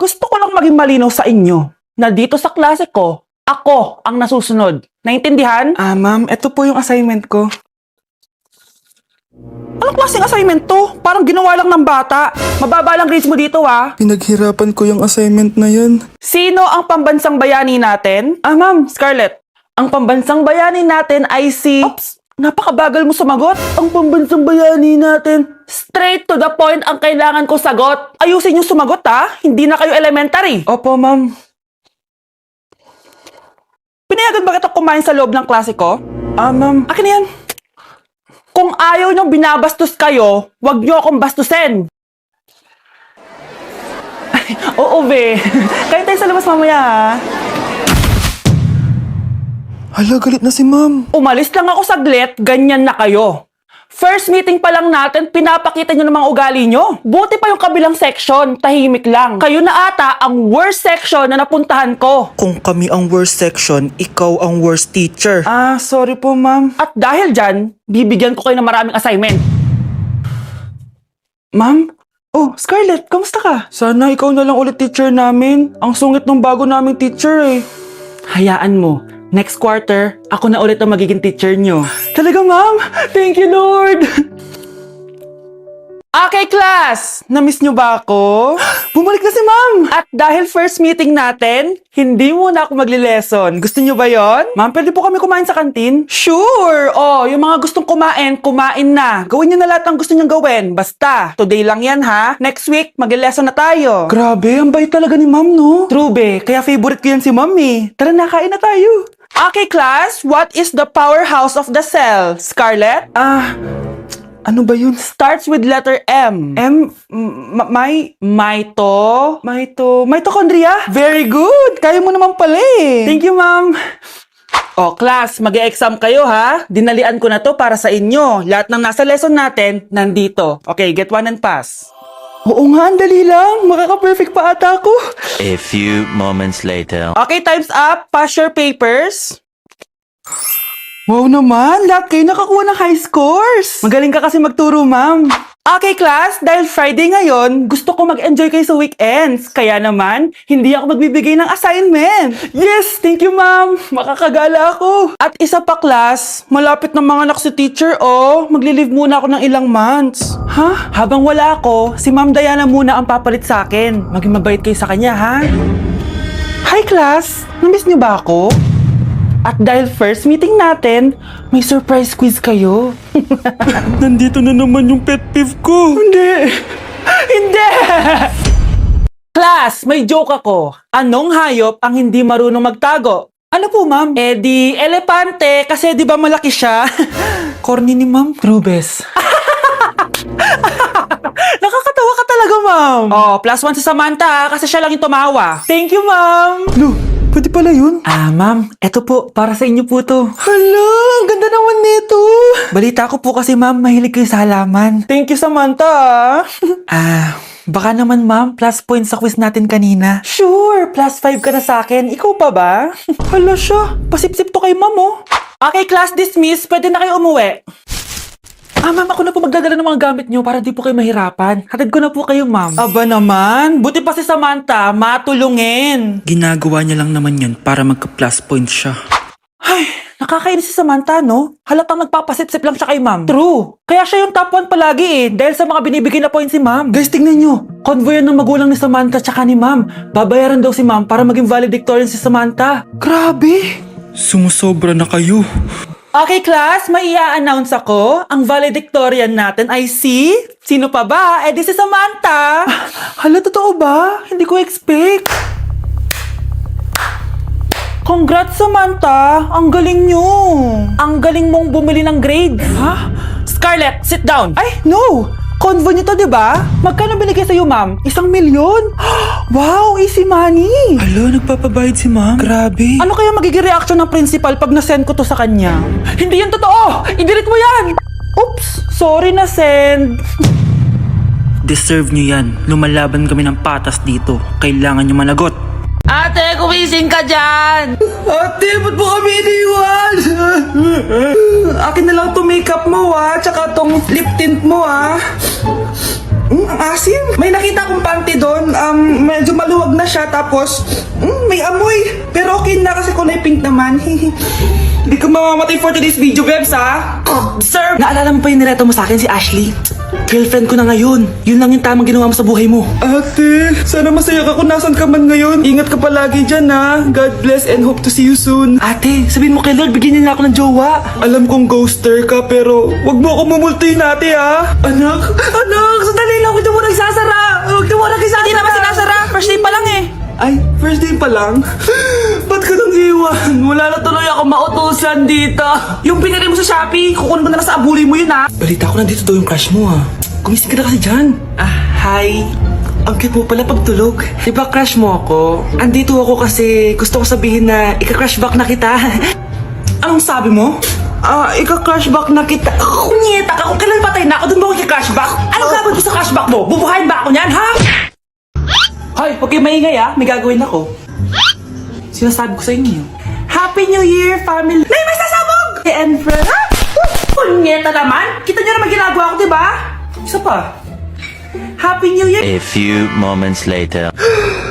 Gusto ko lang maging malinaw sa inyo na dito sa klase ko, ako ang nasusunod. Naintindihan? Ma'am, ito po yung assignment ko. Anong klaseng assignment to? Parang ginawa lang ng bata. Mababa lang grades mo dito ah. Pinaghirapan ko yung assignment na yan. Sino ang pambansang bayani natin? Ma'am, Scarlett. Ang pambansang bayani natin ay si... Oops! Napakabagal mo sumagot. Ang pambansang bayani natin. Straight to the point ang kailangan ko sagot. Ayusin yung sumagot ha. Hindi na kayo elementary. Opo, ma'am. Pinayagan ba kita kumain sa loob ng klase ko? Ma'am. Akin na yan. Kung ayaw niyong binabastos kayo, wag niyo akong bastusin. Ay, oo, be. Kain tayo sa labas mamaya, ha? Hala, galit na si ma'am. Umalis lang ako saglit, ganyan na kayo. First meeting pa lang natin, pinapakita nyo ng mga ugali nyo. Buti pa yung kabilang section, tahimik lang. Kayo na ata ang worst section na napuntahan ko. Kung kami ang worst section, ikaw ang worst teacher. Sorry po, ma'am. At dahil dyan, bibigyan ko kayo ng maraming assignment. Ma'am? Oh, Scarlett, kamusta ka? Sana ikaw na lang ulit teacher namin. Ang sungit ng bago naming teacher eh. Hayaan mo, next quarter, ako na ulit ang magiging teacher nyo. Talaga, ma'am? Thank you, Lord! Okay, class! Na-miss nyo ba ako? Bumalik na si ma'am! At dahil first meeting natin, hindi muna ako magli-lesson. Gusto nyo ba yon? Ma'am, pwede po kami kumain sa kantin? Sure! Oh, yung mga gustong kumain, kumain na. Gawin nyo na lahat ng gusto nyong gawin. Basta, today lang yan ha. Next week, magli-lesson na tayo. Grabe, ang bait talaga ni ma'am, no? True be, kaya favorite ko yan si ma'am eh. Tara na, kain na tayo. Okay, class, what is the powerhouse of the cell? Scarlett? Ano ba yun? Starts with letter M. Mitochondria? Very good! Kaya mo naman pala eh. Thank you, ma'am. Oh, class, mag-e-exam kayo ha. Dinalian ko na to para sa inyo. Lahat ng nasa lesson natin, nandito. Okay, get one and pass. Oo nga, ang dali lang. Makaka-perfect pa ata ako. A few moments later. Okay, time's up. Pass your papers. Wow naman, lahat kayo nakakuha ng high scores. Magaling ka kasi magturo, ma'am. Okay, class, dahil Friday ngayon, gusto ko mag-enjoy kayo sa weekends. Kaya naman, hindi ako magbibigay ng assignment. Yes, thank you, ma'am. Makakagala ako. At isa pa, class, malapit ng mga anak si teacher, oh. Magli-leave muna ako ng ilang months. Ha? Habang wala ako, si Ma'am Diana muna ang papalit sa akin. Maging mabait kayo sa kanya, ha? Hi, class! Namiss niyo ba ako? At dahil first meeting natin, may surprise quiz kayo. Nandito na naman yung pet peeve ko. Hindi. Hindi! Class, may joke ako. Anong hayop ang hindi marunong magtago? Ano po, ma'am? Eh di, elepante, kasi di ba malaki siya? Corny ni ma'am. Trubes. Nakakatawa ka talaga, ma'am. Oh, +1 si Samantha, kasi siya lang yung tumawa. Thank you, ma'am. Lo, pwede pala yun? Ma'am, eto po, para sa inyo po to. Hala, ang ganda naman nito. Balita ko po kasi, ma'am, mahilig kayo sa halaman. Thank you, Samantha. Baka naman, ma'am, plus points sa quiz natin kanina. Sure, +5 ka na sa akin. Ikaw pa ba? Hala siya, pasip-sip to kay ma'am, oh. Okay, class dismiss. Pwede na kayo umuwi. Ma'am, ako na po magdadala ng mga gamit nyo para di po kayo mahirapan. Hatid ko na po kayo, ma'am. Aba naman, buti pa si Samantha, matulungin. Ginagawa niya lang naman yun para magka-plus points siya. Ay, nakakainis si Samantha, no? Halatang nagpapasip-sip lang siya kay ma'am. True. Kaya siya yung top 1 palagi eh, dahil sa mga binibigay na points si ma'am. Guys, tingnan nyo. Convoy yan ng magulang ni Samantha tsaka ni ma'am. Babayaran daw si ma'am para maging valedictorian si Samantha. Grabe. Sumusobra na kayo. Okay, class, may i-announce ako. Ang valedictorian natin ay si... Sino pa ba? Eh di si Samantha. Hala, totoo ba? Hindi ko expect. Congrats, Samantha! Ang galing nyo! Ang galing mong bumili ng grades! Ha? Scarlett, sit down! Ay, no! Convo nyo to, diba? Magkano binigay sa'yo, ma'am? 1,000,000? Wow, easy money! Hala, nagpapabayad si ma'am. Grabe. Ano kaya magiging reaction ng principal pag nasend ko to sa kanya? Hindi yan totoo! I-delete mo yan! Oops! Sorry na send! Deserve nyo yan. Lumalaban kami ng patas dito. Kailangan nyo managot. Ate, kumising ka dyan! Ate, ba't mo kami iniwan? Akin na lang to makeup mo, tsaka tong lip tint mo, ang asim. May nakita akong panty doon, medyo maluwag Durog na siya, tapos may amoy. Pero okay na kasi kulay pink naman. Hindi ka mamamatay for today's video, Bebs, ha? Sir! Naalala mo pa yung nireto mo sa akin si Ashley? Girlfriend ko na ngayon. Yun lang yung tamang ginawa mo sa buhay mo. Ate, sana masaya ka kung nasan ka man ngayon. Ingat ka palagi dyan, ha? God bless and hope to see you soon. Ate, sabihin mo kay Lord, bigyan niya na ako ng jowa. Alam kong ghoster ka, pero wag mo ako mumultuin, ate, ha? Anak, sandali lang. Huwag mo nagsasara. Huwag mo nagsasara. Hindi naman sinasara. First day pa lang eh. Ay, first day pa lang? Ba't ka nang iwan? Wala na tuloy ako mautusan dito. Yung pinili mo sa Shopee, kukunin ko na lang sa abuli mo yun ha. Balita ko nandito daw yung crush mo, ha? Gumising ka na kasi dyan. Hi. Ang cute mo pala pagtulog. Diba crush mo ako? Andito ako kasi gusto ko sabihin na ika-crush back na kita. Anong sabi mo? Ika-crush back na kita. Kunyeta ka, kung kailan patay na ako, dun ba ako ika-crush back? Anong gagawin ko sa crush back mo? Bubuhayin ba ako niyan, ha? Hoy, huwag kayong maingay ha, may gagawin ako. Sinasabi ko sa inyo. Happy New Year, family! Nay, may sasabog! And friends. Ha? Kunyeta naman! Kita niyo naman ginagawa ko, diba? Isa pa. Happy New Year! A few moments later.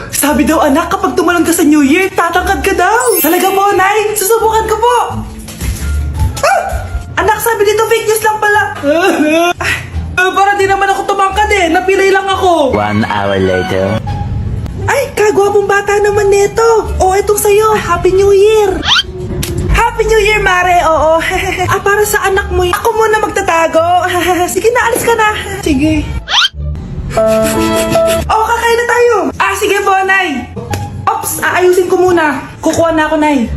Sabi daw anak, kapag tumalon ka sa New Year, tatangkad ka daw. Talaga po, Nay? Susubukan ko po. Anak, sabi dito fake news lang pala. Para di naman ako tumangkad eh. Napilay lang ako. 1 hour later. Ay, kagwapong bata naman neto. O, itong sa'yo. Happy New Year. Happy New Year, Mare. Oo. Para sa anak mo. Ako muna magtatago. Sige na, alis ka na. Sige. Kakain na tayo. Sige po, Nay. Ops, aayusin ko muna. Kukuha na ako, Nay.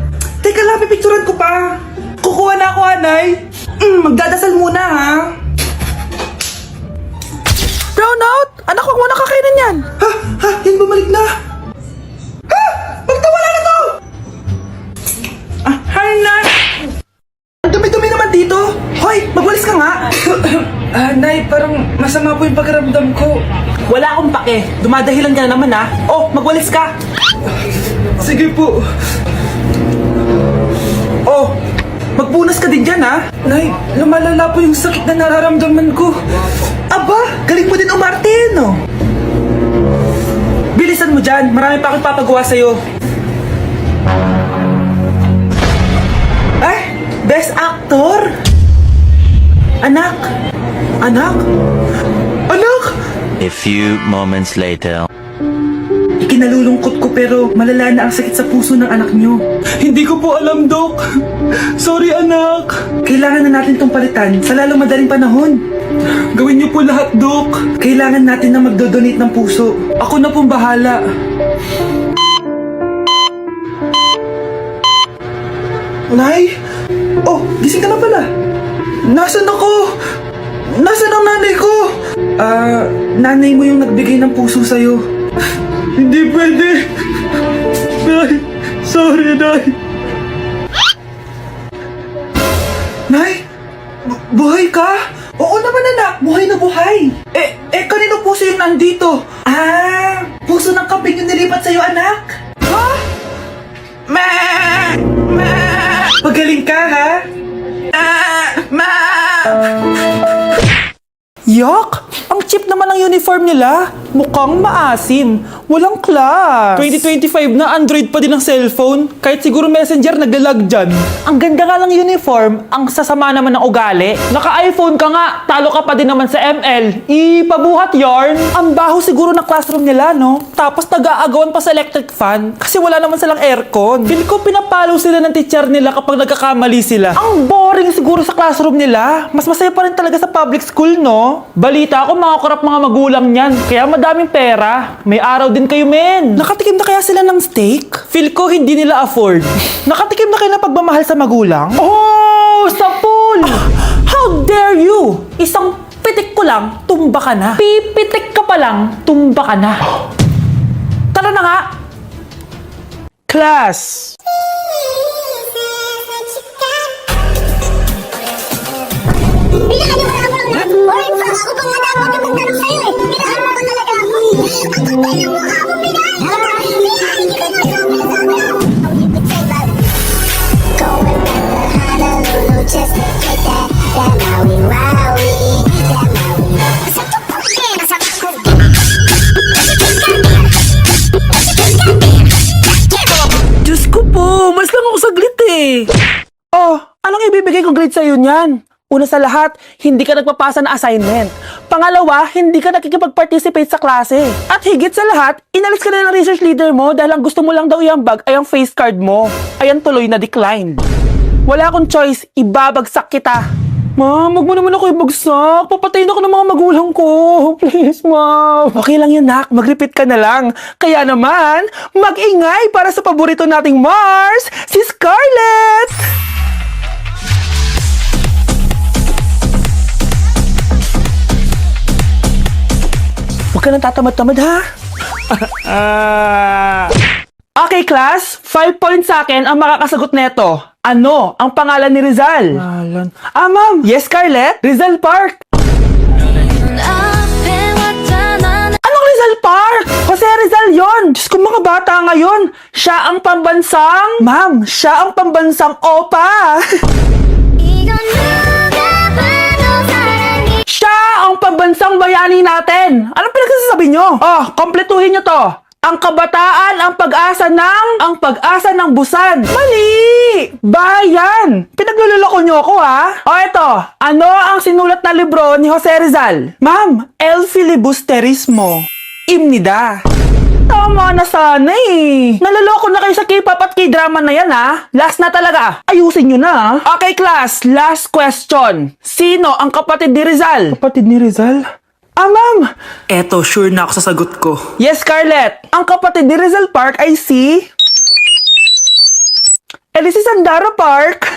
Teka lang, pipicturan ko pa. Kukuha na ako, Nay. Magdadasal muna, ha? Brownout! Anak, huwag mo na kakainin yan. Yan bumalik na. Magtawala na to! Hi, Nay. Ang dumi-dumi naman dito. Hoy, magwalis ka nga. Nay, parang masama po yung pakiramdam ko. Wala akong pake. Dumadahilan ka na naman, ha? Oh, magwalis ka. Sige po. Oh, magpunas ka din dyan, ha? Nay, lumalala po yung sakit na nararamdaman ko. Aba, galing mo din umarte, no? Bilisan mo dyan. Marami pa akong papagawa sa'yo. Ay, best actor? Anak? Anak? Anak? A few moments later. Ikinalulungkot ko pero malala na ang sakit sa puso ng anak niyo. Hindi ko po alam, Dok. Sorry, anak. Kailangan na natin tong palitan sa lalong madaling panahon. Gawin niyo po lahat, Dok. Kailangan natin na magdodonate ng puso. Ako na pong bahala. Nay? Oh, gising ka na pala. Nasaan ako? Nasaan ang nanay ko? Nanay mo yung nagbigay ng puso sa'yo. Hindi pwede. Nay, sorry, Nay. Nay? Buhay ka? Oo naman anak, buhay na buhay. Kanino puso yung nandito? Puso ng kambing yung nilipat sa'yo anak. Ha? Ma! Pagaling ka ha? Yak! Ang cheap naman ang uniform nila. Mukhang maasim. Walang class. 2025 na, Android pa din ang cellphone. Kahit siguro Messenger naglalag dyan. Ang ganda nga lang uniform, ang sasama naman ng ugali. Naka-iPhone ka nga, talo ka pa din naman sa ML. Ipabuhat yarn. Ang baho siguro ng classroom nila, no? Tapos nag-aagawan pa sa electric fan kasi wala naman silang aircon. Feel ko pinapalo sila ng teacher nila kapag nagkakamali sila. Ang boring siguro sa classroom nila. Mas masaya pa rin talaga sa public school, no? Balita ko mga korap mga magulang niyan, kaya madaming pera. May araw din kayo, men. Nakatikim na kaya sila ng steak? Feel ko hindi nila afford. Nakatikim na kayo ng pagmamahal sa magulang? Oh, sa pool! How dare you? Isang pitik ko lang, tumba ka na. Pipitik ka pa lang, tumba ka na. Tara na nga. Class! Boring pa ako pa nga dapat yung magtanong sa'yo eh. Pinahan mo ko talaga ako. Ang kapal ng mukha mo, Pinay! Pinay! Hindi ka na sa mga sabi ako. Going back to Honolulu just to get that Maui Wowie. That Maui. Sa tukok din, sa tukok din. klase. Oh, anong ibibigay ko grade sa'yo niyan? Una sa lahat, hindi ka nagpapasa na assignment. Pangalawa, hindi ka nakikipag-participate sa klase. At higit sa lahat, inalis ka na ng research leader mo dahil ang gusto mo lang daw iambag ay ang face card mo. Ayan tuloy na declined. Wala akong choice, ibabagsak kita. Ma'am, wag mo naman ako ibagsak. Papatayin ako ng mga magulang ko. Please, ma'am. Okay lang yan, nak. Mag-repeat ka na lang. Kaya naman, mag-ingay para sa paborito nating Mars, si Scarlett! Huwag ka nang tatamad-tamad, ha? Okay, class. 5 points sa akin ang makakasagot neto. Ano ang pangalan ni Rizal? Ma'am. Yes, Scarlett? Rizal Park. Anong Rizal Park? Jose Rizal yon. Diyos ko, mga bata ngayon. Siya ang pambansang... Ma'am, siya ang pambansang opa. Siya ang pambansang bayani natin. Anong pinagsasabi nyo? Oh, kompletuhin nyo to. Ang kabataan, ang pag-asa ng busan. Mali! Bayan! Pinagluloko nyo ako, ha? O eto, ano ang sinulat na libro ni Jose Rizal? Ma'am, El Filibusterismo. Imnida. Tama na sana eh. Naloloko na kayo sa K-pop at K-drama na yan, ha? Last na talaga. Ayusin nyo na, ha? Okay, class. Last question. Sino ang kapatid ni Rizal? Kapatid ni Rizal? Ma'am! Eto, sure na ako sa sagot ko. Yes, Scarlett. Ang kapatid ni Rizal Park ay si... si Sandara Park.